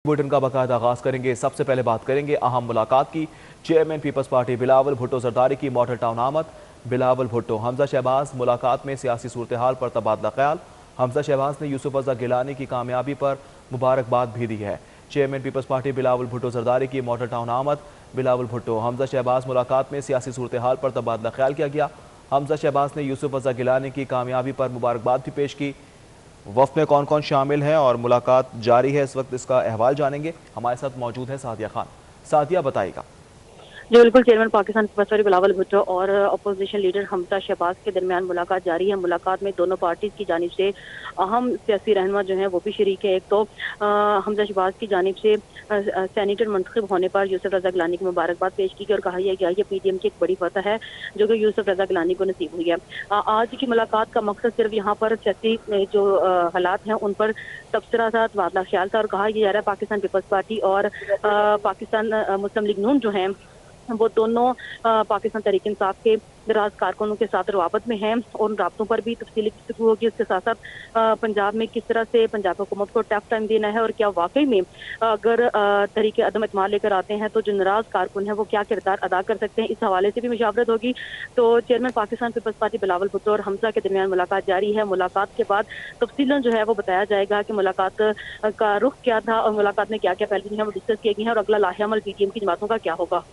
Bulletin का बाकायदा आगाज करेंगे। सबसे पहले बात करेंगे अहम मुलाकात की। Chairman peoples party Bilawal Bhutto Zardari की मॉडल टाउन आमद। बिलावल भुट्टो हमजा शहबाज मुलाकात में सियासी सूरत हाल पर तबादला ख्याल। हमजा शहबाज ने यूसुफ रजा गिलानी की कामयाबी पर मुबारकबाद भी दी है। Chairman peoples party Bilawal Bhutto Zardari की मॉडल टाउन आमद। बिलावल भुट्टो हमजा शहबाज मुलाकात में सियासी सूरत हाल पर तबादला ख्याल किया गया। हमजा शहबाज ने यूसुफ रजा गिलानी की कामयाबी पर मुबारकबाद भी पेश की। वफ़द में कौन कौन शामिल हैं और मुलाकात जारी है, इस वक्त इसका अहवाल जानेंगे। हमारे साथ मौजूद है सादिया खान। सादिया बताइएगा। जी बिल्कुल, chairman Pakistan peoples party Bilawal Bhutto और अपोजिशन लीडर हमजा शहबाज के दरमियान मुलाकात जारी है। मुलाकात में दोनों पार्टीज की जानिब से अहम सियासी रहनुमा जो है वो भी शरीक है। एक तो हमजा शहबाज की जानिब से सेनेटर मुंतखब होने पर यूसुफ रजा गिलानी की मुबारकबाद पेश की गई और कहा यह गया ये पीडीएम की एक बड़ी फतह है जो कि यूसुफ रजा गिलानी को नसीब हुई है। आज की मुलाकात का मकसद सिर्फ यहाँ पर सियासी जो हालात हैं उन पर तबसरा था, तबादला ख्याल था और कहा यह जा रहा है पाकिस्तान पीपल्स पार्टी और पाकिस्तान मुस्लिम लीग नून जो है वो दोनों पाकिस्तान तहरीक इंसाफ के दराज कारकुनों के साथ रवाबत में हैं और उन राब्तों पर भी तफसीली गुफ्तगू होगी। उसके साथ साथ पंजाब में किस तरह से पंजाब हुकूमत को टफ टाइम देना है और क्या वाकई में अगर तरीके अदम एतमाद लेकर आते हैं तो जो नाराज कारकुन है वो क्या किरदार अदा कर सकते हैं, इस हवाले से भी मुशावरत होगी। तो chairman Pakistan peoples party Bilawal Bhutto और हमजा के दरमियान मुलाकात जारी है। मुलाकात के बाद तफसीलन जो है वो बताया जाएगा कि मुलाकात का रुख क्या था और मुलाकात में क्या क्या पहलू है वो डिस्कस किए गए हैं और अगला लाहेअमल पीडीएम की जमातों का क्या होगा।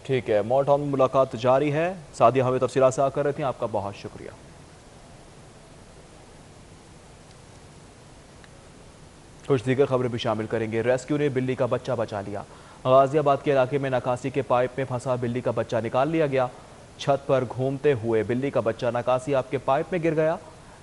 ठीक है, मॉडल टाउन में मुलाकात जारी है। सादिया हमें तफसीलात से कर रही थी, आपका बहुत शुक्रिया। कुछ दीगर खबरें भी शामिल करेंगे। रेस्क्यू ने बिल्ली का बच्चा बचा लिया। गाजियाबाद के इलाके में नकासी के पाइप में फंसा बिल्ली का बच्चा निकाल लिया गया। छत पर घूमते हुए बिल्ली का बच्चा नकासी आपके पाइप में गिर गया,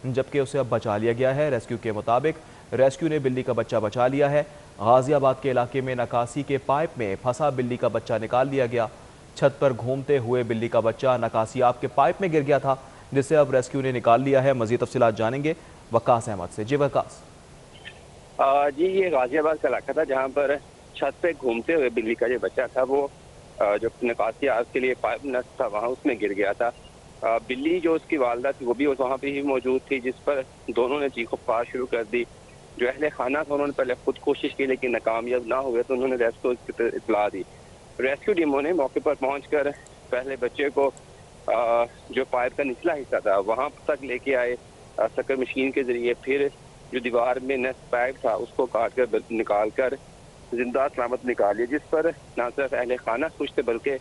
जबकि उसे अब बचा लिया गया है। रेस्क्यू के मुताबिक रेस्क्यू ने बिल्ली का बच्चा बचा लिया है। गाजियाबाद के इलाके में नकासी के पाइप में फंसा बिल्ली का बच्चा निकाल लिया गया। छत पर घूमते हुए बिल्ली का बच्चा नकासी आपके पाइप में गिर गया था, जिसे अब रेस्क्यू ने निकाल लिया है। मजीद तफसीलात जानेंगे वकास अहमद से। जी वकास। जी, ये गाजियाबाद का इलाका था जहाँ पर छत पे घूमते हुए बिल्ली का जो बच्चा था वो जो नकासी आग के लिए पाइप नस था वहाँ उसमें गिर गया था। बिल्ली जो उसकी वालदा थी वो भी वहाँ पे ही मौजूद थी, जिस पर दोनों ने चीखो पुकार शुरू कर दी। जो अहले खाना था उन्होंने पहले खुद कोशिश की लेकिन नाकामयाब ना हुए तो उन्होंने रेस्क्यू की इतला दी। रेस्क्यू टीमों ने मौके पर पहुंचकर पहले बच्चे को जो पाइप का निचला हिस्सा था वहां तक लेके आए सकर मशीन के जरिए। फिर जो दीवार में नस पाइप था उसको काट कर निकाल कर जिंदा सलामत निकाल लिया, जिस पर ना सिर्फ अहले खाना खुश थे बल्कि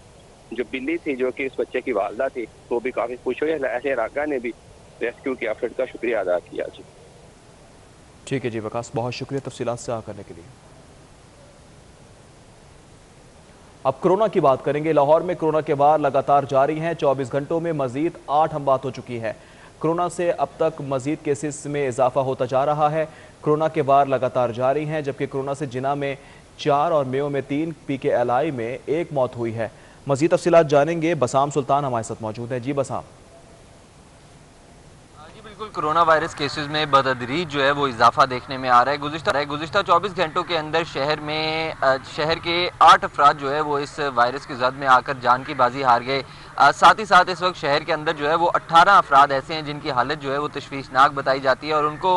जो बिल्ली थी जो कि इस बच्चे की वालदा थी वो भी काफी खुश हुई। अहले इलाका ने भी रेस्क्यू के एफर्ट का शुक्रिया अदा किया। जी ठीक है जी वकास, बहुत शुक्रिया तफसीलात से करने के लिए। अब कोरोना की बात करेंगे। लाहौर में कोरोना के वार लगातार जारी हैं। 24 घंटों में मजीद 8 अमवात हो चुकी है। कोरोना से अब तक मजीद केसेस में इजाफा होता जा रहा है। कोरोना के वार लगातार जारी हैं, जबकि कोरोना से जिना में 4 और मेयो में 3, PKLI में 1 मौत हुई है। मजीद तफसीलात जानेंगे। बसाम सुल्तान हमारे साथ मौजूद है। जी बसाम। बिल्कुल, कोरोना वायरस केसेस में बतदरीज जो है वो इजाफा देखने में आ रहा है। गुज़िश्ता 24 घंटों के अंदर शहर के 8 अफराद जो है वो इस वायरस की जद में आकर जान की बाजी हार गए। साथ ही साथ इस वक्त शहर के अंदर जो है वो 18 अफराद ऐसे हैं जिनकी हालत जो है वो तशवीशनाक बताई जाती है और उनको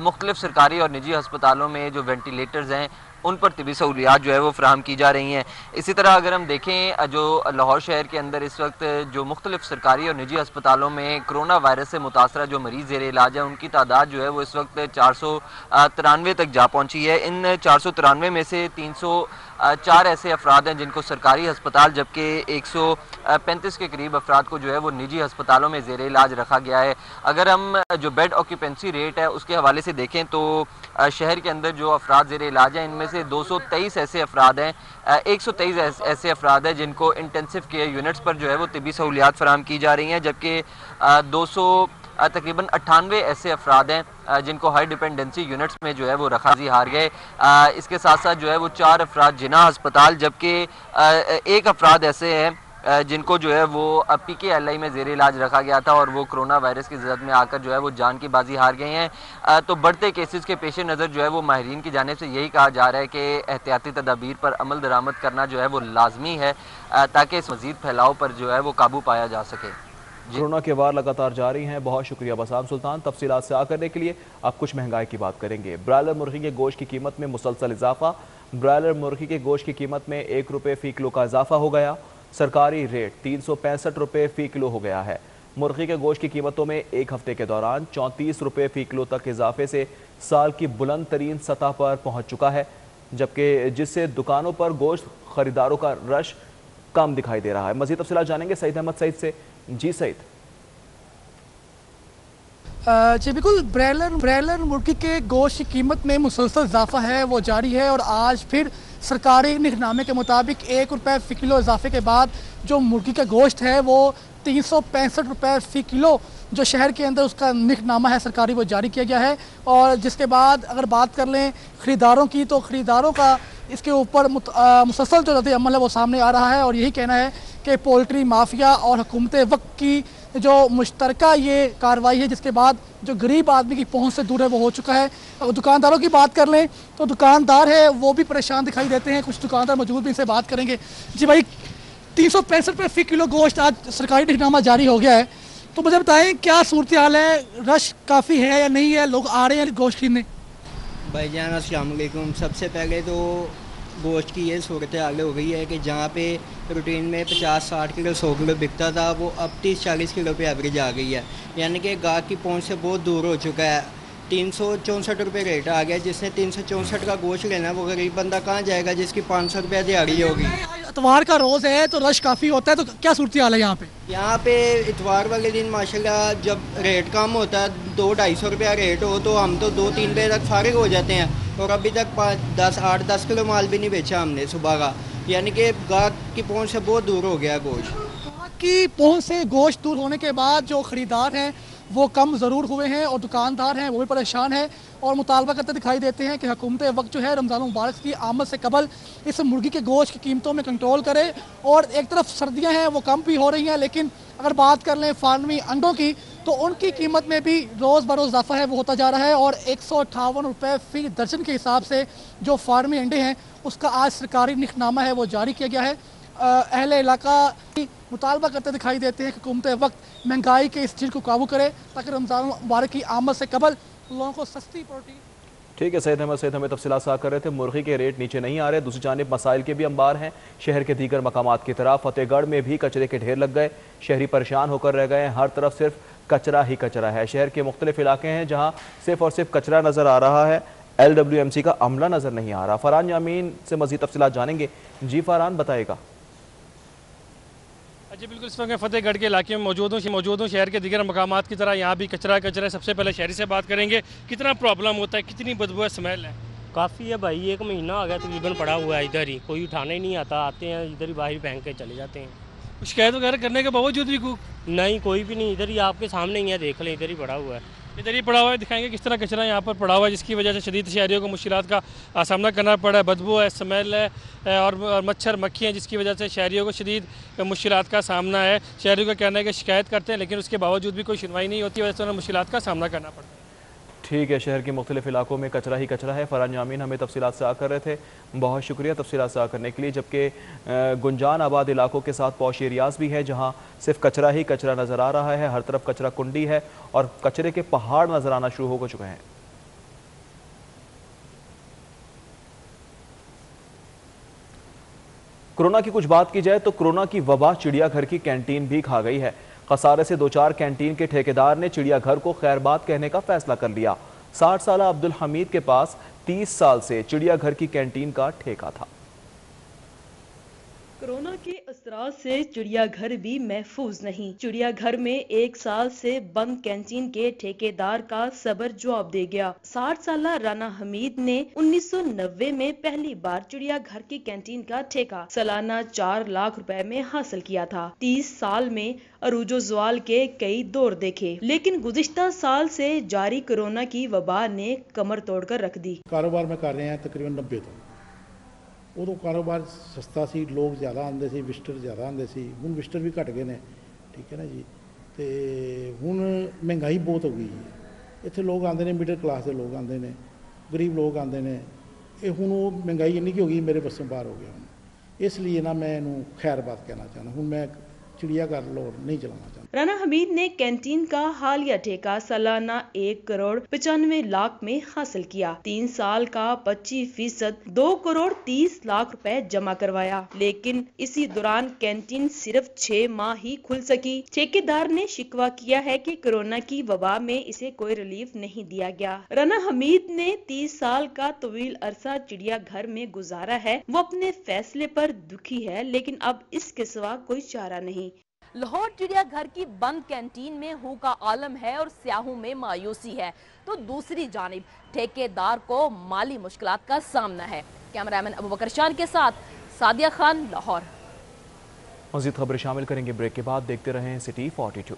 मुख्तलिफ सरकारी और निजी अस्पतालों में जो वेंटिलेटर्स हैं उन पर तिबी सहूलियात जो है वो फ्राहम की जा रही हैं। इसी तरह अगर हम देखें जो लाहौर शहर के अंदर इस वक्त जो मुख्तलिफ सरकारी और निजी अस्पतालों में कोरोना वायरस से मुतासरा जो मरीज़ ज़ेर इलाज है उनकी तादाद जो है वो इस वक्त 493 तक जा पहुँची है। इन 493 में से 304 ऐसे अफराद हैं जिनको सरकारी अस्पताल, जबकि 135 के करीब अफराद को जो है वो निजी अस्पतालों में ज़ेर इलाज रखा गया है। अगर हम जो बेड ऑक्यूपेंसी रेट है उसके हवाले से देखें तो शहर के अंदर जो अफराद ज़ेर इलाज हैं इनमें से 223 ऐसे अफराद हैं 123 ऐसे अफराद हैं जिनको इंटेंसिव केयर यूनिट्स पर जो है वो तिबी सहूलियात फराहम की जा रही हैं, जबकि 200 तकरीबन 98 ऐसे अफराद हैं जिनको हाई डिपेंडेंसी यूनिट्स में जो है वो रखा हार गए। इसके साथ साथ जो है वो 4 अफराद जिना अस्पताल, जबकि 1 अफराद ऐसे हैं जिनको जो है वो PKLI में ज़ेर इलाज रखा गया था और वो कोरोना वायरस की जद में आकर जो है वो जान की बाजी हार गए हैं। तो बढ़ते केसेस के पेश नज़र जो है वो माहिरीन की जानिब से यही कहा जा रहा है कि एहतियाती तदाबीर पर अमल दरामद करना जो है वो लाजमी है ताकि इस मज़ीद फैलाव पर जो है वो काबू पाया जा सके। कोरोना के वार लगातार जारी हैं। बहुत शुक्रिया बसाम सुल्तान। तफसीलात से आकर करने के लिए अब कुछ महंगाई की बात करेंगे। ब्रायलर मुर्गी के गोश्त की कीमत में मुसलसल इजाफा। ब्रायलर मुर्गी के गोश्त की कीमत में 1 रुपये फ़ी किलो का इजाफा हो गया। सरकारी रेट 365 रुपये फ़ी किलो हो गया है। मुर्गी के गोश्त की कीमतों में एक हफ्ते के दौरान 34 रुपये फ़ी किलो तक इजाफे से साल की बुलंद तरीन सतह पर पहुँच चुका है, जबकि जिससे दुकानों पर गोश्त खरीदारों का रश कम दिखाई दे रहा है। मज़ीद तफसीलात जानेंगे सईद अहमद सईद से। जी सईद। जी बिल्कुल, ब्रायलर मुर्गी के गोश्त की कीमत में मुसलसल इजाफा है वो जारी है और आज फिर सरकारी निकनामे के मुताबिक 1 रुपये फ़ी किलो इजाफे के बाद जो मुर्गी का गोश्त है वो 365 रुपये फ़ी किलो जो शहर के अंदर उसका निकनामा है सरकारी वो जारी किया गया है। और जिसके बाद अगर बात कर लें ख़रीदारों की, तो ख़रीदारों का इसके ऊपर मुसलसल जो रद्द अमल है वो सामने आ रहा है और यही कहना है कि पोल्ट्री माफिया और हुकूमत वक्त की जो मुश्तरका ये कार्रवाई है जिसके बाद जो गरीब आदमी की पहुंच से दूर है वो हो चुका है। अगर दुकानदारों की बात कर लें तो दुकानदार है वो भी परेशान दिखाई देते हैं। कुछ दुकानदार मौजूद भी, इनसे बात करेंगे। जी भाई, 365 रुपये फ़ी किलो गोश्त आज सरकारी निकनामा जारी हो गया है, तो मुझे बताएं क्या सूरत हाल है, रश काफ़ी है या नहीं है, लोग आ रहे हैं गोश्त खरीदने? भाईजान अस्सलाम वालेकुम। सबसे पहले तो गोश्त की ये सूरत हाल हो गई है कि जहाँ पे रूटीन में 50-60 किलो 100 किलो बिकता था वो अब 30-40 किलो पे एवरेज आ गई है, यानी कि गाहक की पहुँच से बहुत दूर हो चुका है। 364 रुपये रेट आ गया। जिसने 364 का गोश्त लेना है वो गरीब बंदा कहाँ जाएगा जिसकी 500 रुपये दिहाड़ी होगी। इतवार का रोज़ है तो रश काफ़ी होता है, तो क्या सूरत हाल है यहाँ पे? यहाँ पे इतवार वाले दिन माशाल्लाह जब रेट कम होता है 200-250 रुपया रेट हो तो हम तो 2-3 बजे तक फारिग हो जाते हैं और अभी तक 8-10 किलो माल भी नहीं बेचा हमने सुबह का, यानी कि गाहक की पहुँच से बहुत दूर हो गया गोश्त। गाहक की पहुँच से गोश्त दूर होने के बाद जो ख़रीदार हैं वो कम ज़रूर हुए हैं और दुकानदार हैं वो भी परेशान हैं और मुतालबा करते दिखाई देते हैं कि हुकूमत वक्त जो है रमज़ान मुबारक की आमद से कबल इस मुर्गी के गोश्त की कीमतों में कंट्रोल करे। और एक तरफ सर्दियां हैं वो कम भी हो रही हैं, लेकिन अगर बात कर लें फार्मी अंडों की तो उनकी कीमत में भी रोज़ बरोज़ इजाफा है वो होता जा रहा है और 158 रुपये फ़ी दर्जन के हिसाब से जो फार्मी अंडे हैं उसका आज सरकारी निकनामा है वो जारी किया गया है। अहले इलाका मुतालबा करते दिखाई देते हैं कि हुकूमत वक्त महंगाई के इस चीज़ को काबू करे ताकि रमज़ान मुबारक की आमद से कबल लोगों को सस्ती प्रोटीन। ठीक है सईद हमें तफसीलात साथ कर रहे थे। मुर्गी के रेट नीचे नहीं आ रहे, दूसरी जानिब मसाइल के भी अंबार हैं। शहर के दीगर मकामात की तरह फतेहगढ़ में भी कचरे के ढेर लग गए। शहरी परेशान होकर रह गए। हर तरफ सिर्फ कचरा ही कचरा है। शहर के मुख्तलिफ इलाके हैं जहाँ सिर्फ और सिर्फ कचरा नज़र आ रहा है, LWMC का अमला नज़र नहीं आ रहा। फरहान यामीन से मज़ीद तफसीलात जानेंगे। जी फरहान, बताएगा। जी बिल्कुल, इस वक्त मैं फतेहगढ़ के इलाके में मौजूद हूँ। शहर के दीगर मकामात की तरह यहाँ भी कचरा है। सबसे पहले शहरी से बात करेंगे, कितना प्रॉब्लम होता है, कितनी बदबू है, स्मेल है? काफ़ी है भाई, 1 महीना आ गया तकरीबन पड़ा हुआ है इधर ही, कोई उठाने ही नहीं आता। आते हैं इधर ही बाहर फेंक के चले जाते हैं। शिकायत वगैरह करने के बावजूद भी नहीं, कोई भी नहीं, इधर ही आपके सामने ही है, देख लें, इधर ही पड़ा हुआ है। इधर ही पड़ा हुआ है, दिखाएंगे किस तरह कचरा यहाँ पर पड़ा हुआ है, जिसकी वजह से शदीद शहरियों को मुश्किलात का सामना करना पड़ा है। बदबू है, स्मेल है और मच्छर मक्खियाँ, जिसकी वजह से शहरियों को शदीद मुश्किलात का सामना है। शहरियों का कहना है कि शिकायत करते हैं लेकिन उसके बावजूद भी कोई सुनवाई नहीं होती, वजह से उन्हें मुश्किलात का सामना करना पड़ता है। ठीक है, शहर के मुख्तलिफ इलाकों में कचरा ही कचरा है। फरहान यामीन हमें तफसीलात से कर रहे थे, बहुत शुक्रिया तफसीलात से करने के लिए। जबकि गुंजान आबाद इलाकों के साथ पौश एरियाज भी है जहां सिर्फ कचरा ही कचरा नज़र आ रहा है। हर तरफ कचरा कुंडी है और कचरे के पहाड़ नज़र आना शुरू हो चुके हैं। कोरोना की कुछ बात की जाए तो कोरोना की वबा चिड़ियाघर की कैंटीन भी खा गई है। खसारे से 2-4 कैंटीन के ठेकेदार ने चिड़ियाघर को खैरबाद कहने का फैसला कर लिया। 60 साल अब्दुल हमीद के पास 30 साल से चिड़ियाघर की कैंटीन का ठेका था। कोरोना के असरात से चिड़ियाघर भी महफूज नहीं। चिड़ियाघर में 1 साल से बंद कैंटीन के ठेकेदार का सबर जवाब दे गया। 60 साल राना हमीद ने 1990 में पहली बार चिड़ियाघर की कैंटीन का ठेका सालाना 4 लाख रुपए में हासिल किया था। 30 साल में अरूजो ज़वाल के कई दौर देखे, लेकिन गुज़िश्ता साल से जारी कोरोना की वबा ने कमर तोड़कर रख दी। कारोबार में कर रहे हैं तकरीबन 90 तो उदों कारोबार सस्ता सी, लोग ज़्यादा आते सी, विजिटर ज़्यादा आते सी। हुण विजिटर भी घट गए ने, ठीक है ना जी। तो हुण महंगाई बहुत हो गई है। इत्थे लोग आते हैं, मिडल क्लास के लोग आते हैं, गरीब लोग आते हैं। ये हुण वो महंगाई इन्नी की हो गई, मेरे बसों बाहर हो गया। हुण इसलिए ना मैं इनू खैरबाद कहना चाहना। हुण मैं चिड़ियाघर लाहौर नहीं चलाना चाहते। राना हमीद ने कैंटीन का हालिया ठेका सालाना 1,95,00,000 में हासिल किया। 3 साल का 25% 2,30,00,000 रुपए जमा करवाया, लेकिन इसी दौरान कैंटीन सिर्फ 6 माह ही खुल सकी। ठेकेदार ने शिकवा किया है कि कोरोना की वबा में इसे कोई रिलीफ नहीं दिया गया। राना हमीद ने 30 साल का तवील अरसा चिड़ियाघर में गुजारा है। वो अपने फैसले पर दुखी है, लेकिन अब इसके सिवा कोई चारा नहीं। लाहौर चिड़ियाघर की बंद कैंटीन में हूं का आलम है और स्याहों में मायूसी है, तो दूसरी जानिब ठेकेदार को माली मुश्किलात का सामना है। कैमरामैन अबू बकर शान के साथ सादिया खान, लाहौर। मज़ीद खबरें शामिल करेंगे ब्रेक के बाद। देखते रहें सिटी 42।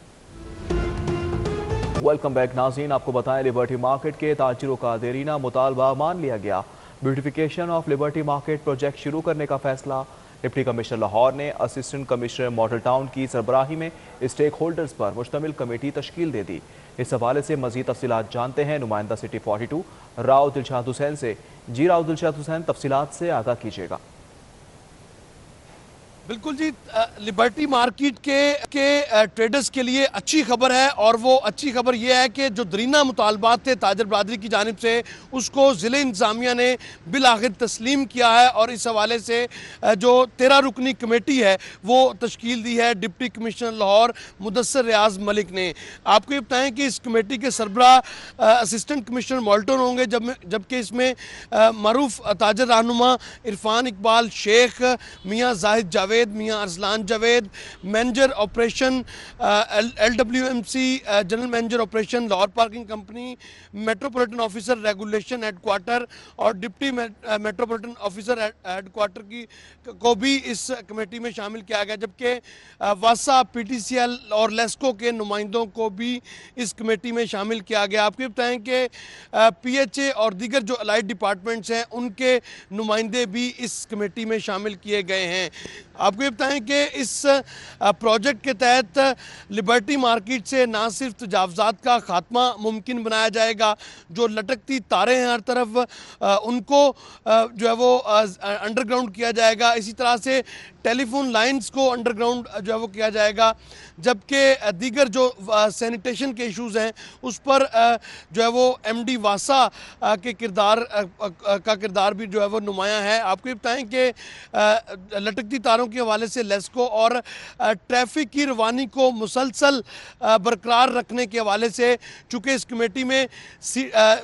वेलकम बैक नाज़रीन, आपको बताएं लिबर्टी मार्केट के ताजिरों का देरीना मुतालबा मान लिया गया। Beautification of liberty market project शुरू करने का फैसला। डिप्टी कमिश्नर लाहौर ने असिस्टेंट कमिश्नर मॉडल टाउन की सरबराही में स्टेक होल्डर्स पर मुश्तमिल कमेटी तश्कील दे दी। इस हवाले से मज़ीद तफसीलात जानते हैं नुमाइंदा सिटी 42 राव दिलशाद हुसैन से। जी राव दिलशाद हुसैन, तफसीलात से आगाह कीजिएगा। बिल्कुल जी, लिबर्टी मार्केट के ट्रेडर्स के लिए अच्छी खबर है, और वो अच्छी खबर ये है कि जो दरीना मुतालबात थे ताजर बरादरी की जानिब से, उसको ज़िले इंतज़ामिया ने बिलाखिर तस्लीम किया है, और इस हवाले से जो 13 रुकनी कमेटी है वो तश्कील दी है डिप्टी कमिश्नर लाहौर मुदस्सर रियाज मलिक ने। आपको ये बताएं कि इस कमेटी के सरबराह असिस्टेंट कमिश्नर मॉल्टन होंगे, जबकि इसमें मरूफ ताजर रहनुमा Irfan Iqbal Sheikh, Mian Zahid Javed, Mian Arsalan Javed, manager operation LWMC, general manager operation Lahore parking company, metropolitan officer regulation headquarter और डिप्टी मेट्रोपॉलिटन ऑफिसर हेडक्वार्टर को भी इस कमेटी में शामिल किया गया, जबकि वासा, PTCL और लेस्को के नुमाइंदों को भी इस कमेटी में शामिल किया गया। आपको बताएं कि PHA और दीगर जो अलाइड डिपार्टमेंट्स हैं उनके नुमाइंदे भी इस कमेटी में शामिल किए गए हैं। आपको ये बताएं कि इस प्रोजेक्ट के तहत लिबर्टी मार्केट से ना सिर्फ तजावज़ात का खात्मा मुमकिन बनाया जाएगा, जो लटकती तारें हैं हर तरफ उनको जो है वो अंडरग्राउंड किया जाएगा। इसी तरह से टेलीफोन लाइंस को अंडरग्राउंड जो है वो किया जाएगा, जबकि दीगर जो सैनिटेशन के इश्यूज़ हैं उस पर जो है वो MD वासा के किरदार भी जो है वो नुमायां है। आपको ये बताएं कि लटकती तारों के हवाले से लेस्को और ट्रैफिक की रवानी को मुसलसल बरकरार रखने के हवाले से, चूँकि इस कमेटी में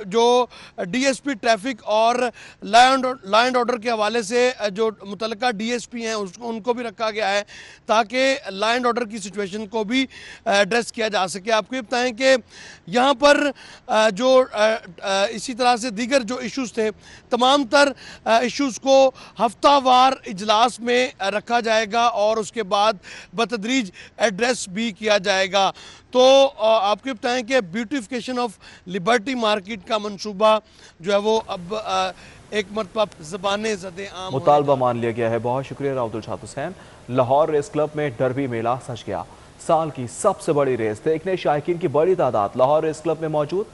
जो DSP ट्रैफिक और लॉ एंड ऑर्डर के हवाले से जो मुतल्लिका DSP हैं उनको भी रखा गया है, ताकि लॉ एंड ऑर्डर की सिचुएशन को भी एड्रेस किया जा सके। आपको ये बताएं कि यहाँ पर जो इसी तरह से दीगर जो इश्यूज़ थे, तमाम तर इश्यूज़ को हफ्तावार इजलास में रखा जाएगा और उसके बाद बतदरीज एड्रेस भी किया जाएगा। तो आपको बताएं कि ब्यूटिफिकेशन ऑफ लिबर्टी मार्केट का मंसूबा जो है वो अब एक मरतबा ज़बाने ज़दे आम मुतालबा मान लिया गया है। बहुत शुक्रिया राव दिलशाद हुसैन। लाहौर रेस क्लब में डर्बी मेला सज गया। साल की सबसे बड़ी रेस देखने शायकीन की बड़ी तादाद लाहौर रेस क्लब में मौजूद,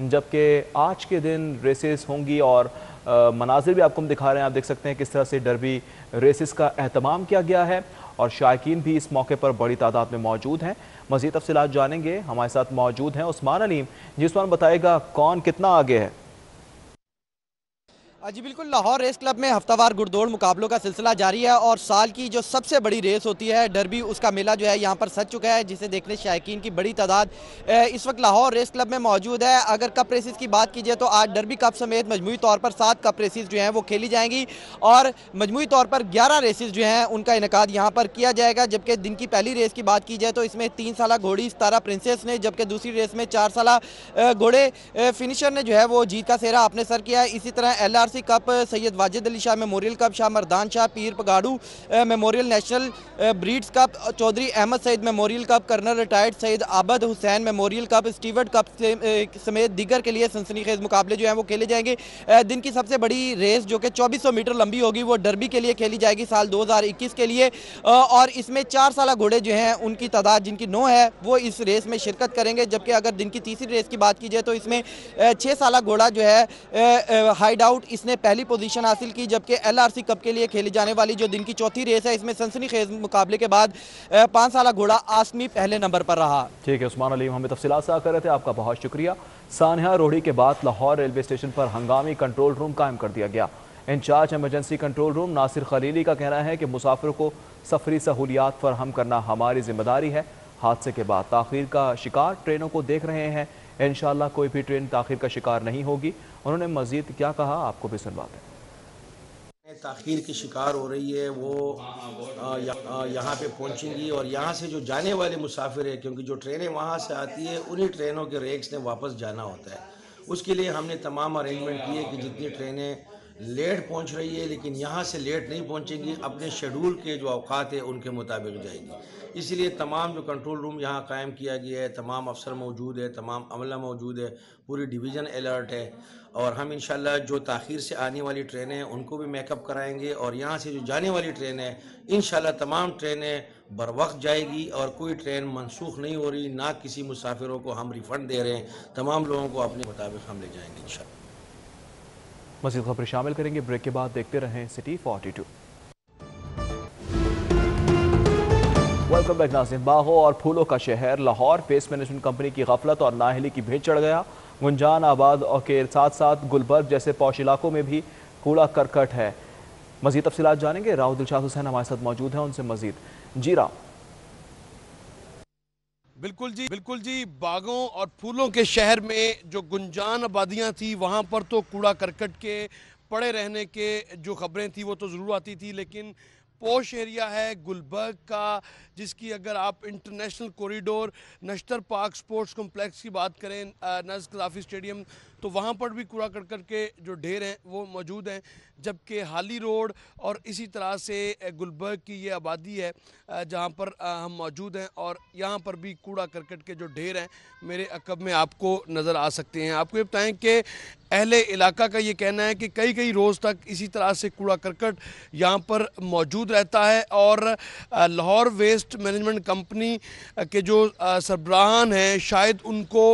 जबकि आज के दिन रेसेस होंगी और मनाजिर भी आपको हम दिखा रहे हैं। आप देख सकते हैं किस तरह से डर्बी रेसेस का एहतमाम किया गया है और शायकीन भी इस मौके पर बड़ी तादाद में मौजूद हैं। मज़ीद तफसीलात जानेंगे, हमारे साथ मौजूद हैं उस्मान अलीम। जी उस्मान, बताएगा कौन कितना आगे है? जी बिल्कुल, लाहौर रेस क्लब में हफ्तावार घुड़दौड़ मुकाबलों का सिलसिला जारी है और साल की जो सबसे बड़ी रेस होती है डर्बी, उसका मेला जो है यहाँ पर सज चुका है, जिसे देखने शायकीन की बड़ी तादाद इस वक्त लाहौर रेस क्लब में मौजूद है। अगर कप रेसेस की बात कीजिए तो आज डर्बी कप समेत मजमूई तौर पर 7 कप रेसेस जो हैं वो खेली जाएंगी और मजमूई तौर पर 11 रेसेस जो हैं उनका इनेकाद यहाँ पर किया जाएगा। जबकि दिन की पहली रेस की बात की जाए तो इसमें 3 साला घोड़ी सितारा प्रिंसेस ने, जबकि दूसरी रेस में 4 साला घोड़े फिनिशर ने जो है वो जीत का सेहरा अपने सर किया है। इसी तरह LRC cup, Syed Wajid Ali Shah memorial cup, Shah Mardan Shah Pir Pagara memorial national breeds cup, Chaudhry Ahmed Saeed memorial cup, colonel retired Saeed Abad Hussain memorial cup, Stewart cup समेत दीगर के लिए सनसनीखेज मुकाबले जो हैं वो खेले जाएंगे। दिन की सबसे बड़ी रेस जो कि 2400 मीटर लंबी होगी वो डर्बी के लिए खेली जाएगी साल 2021 के लिए, और इसमें 4 साला घोड़े जो हैं उनकी तादाद जिनकी 9 है वो इस रेस में शिरकत करेंगे। जबकि अगर दिन की तीसरी रेस की बात की जाए तो इसमें 6 साला घोड़ा जो है हाइड आउट इसने पहली पोजीशन हासिल की, जबकि LRC कप के लिए खेली जाने वाली जो दिन की चौथी रेस है इसमें सनसनीखेज मुकाबले के बाद 5 साला घोड़ा आसमी पहले नंबर पर रहा। ठीक है, उस्मान अली हमें तफसीलात से कर रहे थे, आपका बहुत शुक्रिया। सानिया रोहड़ी के बाद लाहौर रेलवे स्टेशन पर हंगामी कंट्रोल रूम कायम कर दिया गया। In charge emergency control room Nasir Khalili का कहना है कि मुसाफिरों को सफरी सहूलियात फराहम करना हमारी जिम्मेदारी है। हादसे के बाद ताखीर का शिकार ट्रेनों को देख रहे हैं, इंशाअल्लाह कोई भी ट्रेन ताखीर का शिकार नहीं होगी। उन्होंने मजीद क्या कहा, आपको भी सुनवाते हैं। ताखीर की शिकार हो रही है वो यहाँ पे पहुँचेंगी और यहाँ से जो जाने वाले मुसाफिर है, क्योंकि जो ट्रेनें वहाँ से आती है उन्हीं ट्रेनों के रेक्स ने वापस जाना होता है। उसके लिए हमने तमाम अरेंजमेंट किए कि जितनी ट्रेनें लेट पहुँच रही है लेकिन यहाँ से लेट नहीं पहुँचेंगी, अपने शेड्यूल के जो अवकात है उनके मुताबिक जाएगी। इसलिए तमाम जो कंट्रोल रूम यहाँ कायम किया गया है, तमाम अफसर मौजूद है, तमाम अमला मौजूद है, पूरी डिवीज़न अलर्ट है और हम इंशाल्लाह जो ताख़ीर से आने वाली ट्रेनें हैं उनको भी मेकअप कराएंगे और यहाँ से जो जाने वाली ट्रेनें हैं इंशाल्लाह तमाम ट्रेनें बर वक्त जाएगी और कोई ट्रेन मनसूख नहीं हो रही, ना किसी मुसाफिरों को हम रिफ़ंड दे रहे हैं, तमाम लोगों को अपने मुताबिक हम ले जाएंगे इंशाल्लाह। मज़ीद खबरें शामिल करेंगे ब्रेक के बाद, देखते रहें सिटी 42। वेलकम बैक नाज़रीन। बागों और फूलों का शहर लाहौर पेस्ट मैनेजमेंट कंपनी की गफलत और नाअहली की भेंट चढ़ गया। गुंजान आबाद और के साथ साथ गुलबर्ग जैसे पौश इलाकों में भी कूड़ा करकट है। मज़ीद तफसीलात जानेंगे, राव दिलशाद हुसैन हमारे साथ मौजूद हैं, उनसे मज़ीद। जी राव। बिल्कुल जी, बागों और फूलों के शहर में जो गुंजान आबादियाँ थी वहाँ पर तो कूड़ा करकट के पड़े रहने के जो खबरें थी वो तो ज़रूर आती थी, लेकिन पोश एरिया है गुलबर्ग का, जिसकी अगर आप international corridor नश्तर park sports complex की बात करें, नज़ कज़ाफ़ी स्टेडियम, तो वहाँ पर भी कूड़ा करकट के जो ढेर हैं वो मौजूद हैं। जबकि हाली रोड और इसी तरह से गुलबर्ग की ये आबादी है जहाँ पर हम मौजूद हैं और यहाँ पर भी कूड़ा करकट के जो ढेर हैं मेरे अकब में आपको नज़र आ सकते हैं। आपको ये बताएं कि अहले इलाका का ये कहना है कि कई रोज़ तक इसी तरह से कूड़ा करकट यहाँ पर मौजूद रहता है और लाहौर वेस्ट मैनेजमेंट कंपनी के जो सरबराहान हैं शायद उनको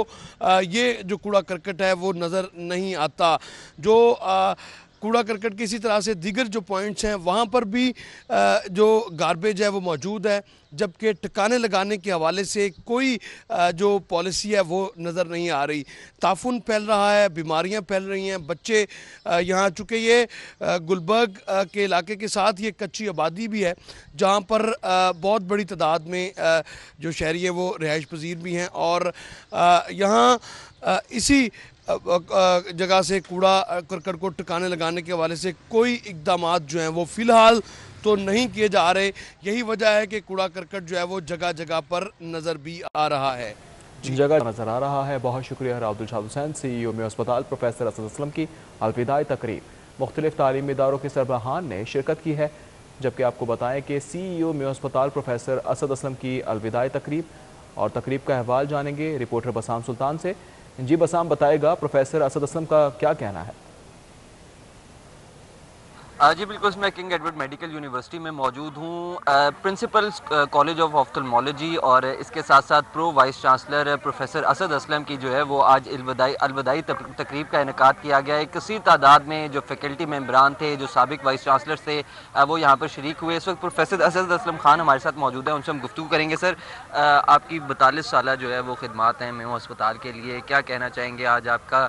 ये जो कूड़ा करकट है वो नज़र नहीं आता। जो कूड़ा करकट की इसी तरह से दीगर जो पॉइंट्स हैं वहाँ पर भी जो गार्बेज है वो मौजूद है, जबकि ठिकाने लगाने के हवाले से कोई जो पॉलिसी है वो नज़र नहीं आ रही। ताफुन फैल रहा है, बीमारियां फैल रही हैं, बच्चे यहाँ चूँकि ये गुलबर्ग के इलाके के साथ ये कच्ची आबादी भी है जहाँ पर बहुत बड़ी तादाद में जो शहरी है वो रिहाइश पजीर भी हैं और यहाँ इसी जगह से कूड़ा करकट को ठिकाने लगाने के हवाले से कोई इक़दाम जो हैं वो फ़िलहाल तो नहीं किए जा रहे। यही वजह है कि कूड़ा करकट जो है वो जगह जगह पर नज़र भी आ रहा है, जगह नज़र आ रहा है। बहुत शुक्रिया राव दिलशाद हुसैन। CEO में अस्पताल प्रोफेसर असद असलम की अलविदाई तकरीब, मुख्तलिफ तालीमी इदारों के सरबराहान ने शिरकत की है। जबकि आपको बताएं कि CEO में अस्पताल प्रोफेसर असद असलम की अलविदाई तकरीब और तकरीब का अहवाल जानेंगे रिपोर्टर बसाम सुल्तान से। जी बसाम, बताएगा प्रोफेसर असद असलम का क्या कहना है? जी बिल्कुल, मैं किंग एडवर्ड मेडिकल यूनिवर्सिटी में मौजूद हूँ, प्रिंसिपल कॉलेज ऑफ ऑफ्थल्मोलॉजी और इसके साथ साथ pro vice chancellor professor Asad Aslam की जो है वो आज अलविदाई तकरीब का इनेकाद किया गया है। कसीर तादाद में जो फैकल्टी मेम्बरान थे, जो साबिक वाइस चांसलर थे, वो यहाँ पर शरीक हुए। इस वक्त प्रोफेसर असद असलम खान हमारे साथ मौजूद हैं, उनसे हम गुफ्तगू करेंगे। सर, आपकी 42 साल जो है वो खिदमात हैं मेयो अस्पताल के लिए, क्या कहना चाहेंगे? आज आपका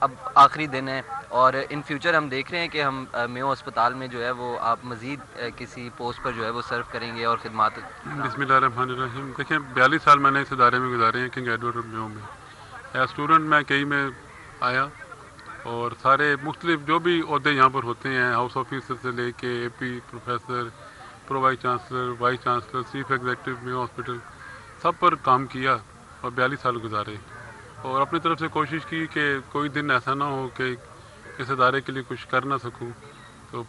अब आखिरी दिन है और इन फ्यूचर हम देख रहे हैं कि हम मेयो अस्पताल में जो है वो आप मज़ीद किसी पोस्ट पर जो है वो सर्व करेंगे और खिदमात। बिस्मिल्लाहिर्रहमानिर्रहीम। देखिए 42 साल मैंने इस इदारे में गुजारे हैं, किंग एडवर्ड मेयो में। एज स्टूडेंट मैं कई में आया और सारे मुख्तलिफ जो भी ओहदे यहाँ पर होते हैं, हाउस ऑफिसर से लेके AP professor, pro vice chancellor, chief executive Mayo hospital, सब पर काम किया और 42 साल गुजारे और अपनी तरफ से कोशिश की कि कोई दिन ऐसा ना हो कि इस इदारे के लिए कुछ कर ना सकूं। तो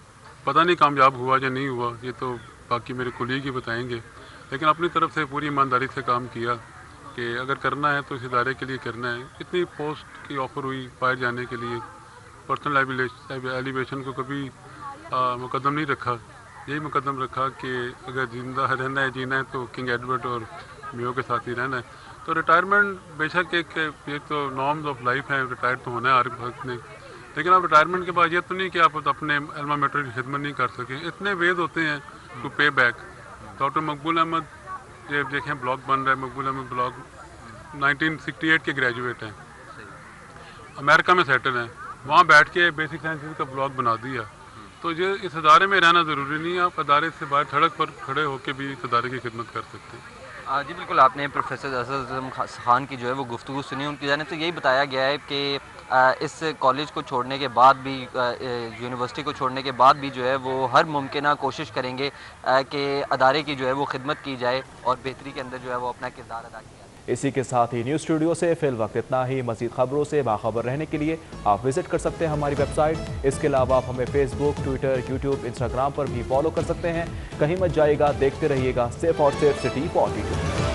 पता नहीं कामयाब हुआ या नहीं हुआ, ये तो बाकी मेरे कुलीग ही बताएंगे, लेकिन अपनी तरफ से पूरी ईमानदारी से काम किया कि अगर करना है तो इस इदारे के लिए करना है। इतनी पोस्ट की ऑफ़र हुई बाहर जाने के लिए, पर्सनल एलिवेशन को कभी मुकदम नहीं रखा, यही मुकदम रखा कि अगर जिंदा रहना है, जीना है तो किंग एडवर्ड और मेयो के साथ ही रहना है। तो रिटायरमेंट बेशक एक तो नॉर्म्स ऑफ लाइफ है, रिटायर तो होना है हर वक्त ने, लेकिन आप रिटायरमेंट के बाद ये तो नहीं कि आप अपने अल्मा मेटर की खिदमत नहीं कर सकें। इतने वेज होते हैं टू पे बैक। डॉक्टर मकबूल अहमद, ये देखें ब्लॉग बन रहा है, मकबूल अहमद ब्लॉग 1968 के ग्रेजुएट हैं, अमेरिका में सेटल हैं, वहाँ बैठ के बेसिक साइंसेज का ब्लॉग बना दिया। तो ये इस अदारे में रहना ज़रूरी नहीं है, आप अदारे से बाहर सड़क पर खड़े होकर भी इस अदारे की खिदमत कर सकते हैं। जी बिल्कुल, आपने प्रोफेसर असद खान की जो है वो गुफ्तगू सुनी। उनकी जानिब से यही बताया गया है कि इस कॉलेज को छोड़ने के बाद भी, यूनिवर्सिटी को छोड़ने के बाद भी जो है वो हर मुमकिन कोशिश करेंगे कि अदारे की जो है वो खिदमत की जाए और बेहतरी के अंदर जो है वो अपना किरदार अदा किया। इसी के साथ ही न्यूज़ स्टूडियो से फिल वक्त इतना ही। मज़ीद खबरों से बाखबर रहने के लिए आप विजिट कर सकते हैं हमारी वेबसाइट। इसके अलावा आप हमें फेसबुक, ट्विटर, यूट्यूब, इंस्टाग्राम पर भी फॉलो कर सकते हैं। कहीं मत जाइएगा, देखते रहिएगा सिर्फ और सिर्फ सिटी 42।